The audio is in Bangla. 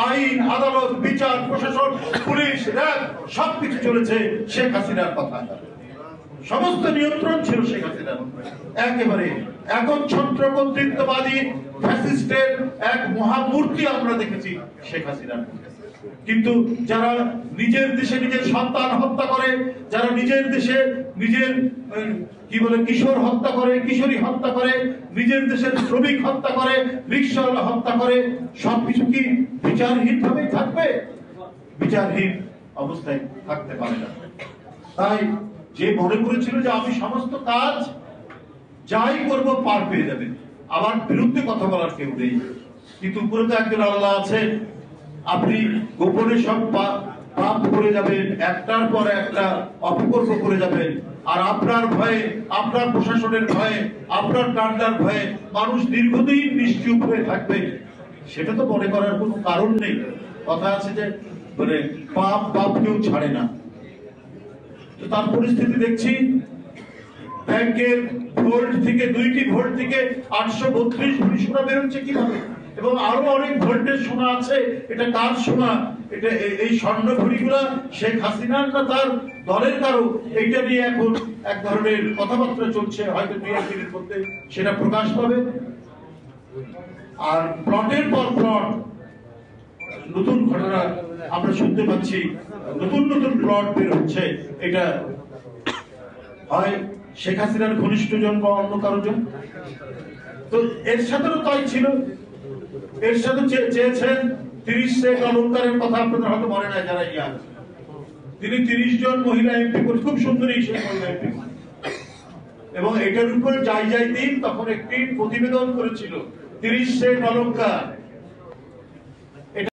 আইন, আদালত, বিচার, প্রশাসন, পুলিশ, র্যাব সবকিছু চলেছে শেখ হাসিনার কথা। সমস্ত নিয়ন্ত্রণ ছিল শেখ হাসিনার। একেবারে একচ্ছত্র কর্তৃত্ববাদী ফ্যাসিস্টের এক মহামূর্তি আমরা দেখেছি শেখ হাসিনার। কিন্তু যারা নিজের দেশে নিজের সন্তান হত্যা করে, যারা নিজের দেশে নিজের কিশোর হত্যা করে, কিশোরী হত্যা করে, নিজের দেশের শ্রমিক হত্যা করে, রিক্সাওয়ালা হত্যা করে, সবকিছু কি বিচারহীন ভাবে থাকবে? বিচারহীন অবস্থায় থাকতে পারে না। তাই যে মনে করেছিল যে আমি সমস্ত কাজ যাই করব পার পেয়ে যাবে, আমার বিরুদ্ধে কথা বলার কেউ নেই, কিন্তু উপরে তো একজন আল্লাহ আছে। আপনি গোপনে সব পাপ করে যাবেন, একটার পর একটা অপকর্ম করে যাবেন, আর আপনার ভয়ে, আপনার প্রশাসনের ভয়ে, আপনার কান্ডার ভয়ে মানুষ দীর্ঘদিন নিশ্চুপ হয়ে থাকবে, সেটা তো মনে করার কোনো কারণ নেই। কথা আছে যে মানে পাপ কেউ ছাড়ে না। তো তার পরিস্থিতি দেখছি, ব্যাংকের ভোল্ট থেকে 2টি ভোল্ট থেকে 832 ভরি সোনা বেরোচ্ছে কিভাবে, এবং আরো অনেক ভোল্টের সোনা আছে। এটা কার সোনা? এটা এই স্বর্ণ ভরিগুলা শেখ হাসিনার না তার দলের কারো? এইটা নিয়ে এখন এক ধরনের কথাবার্তা চলছে, হয়তো 2-1 দিনের মধ্যে সেটা প্রকাশ পাবে। আর প্লটের পর প্লট নতুন ঘটনা আমরা শুনতে পাচ্ছি, নতুন নতুন প্লট বের হচ্ছে। এটা হয় শেখ হাসিনার ঘনিষ্ঠজন বা অন্য কারো জন। তো এর সাথেও তাই ছিল, এর সাথে চেয়েছেন 30 সেট অলঙ্কারের কথা আপনাদের হয়তো মনে নাই যারা ইয়ার। তিনি 30 জন মহিলা এমপি করে, খুব সুন্দরী সেই মহিলা এমপি, এবং এটার উপর যাই দিন তখন একটি প্রতিবেদন করেছিল 30 সেট অলঙ্কার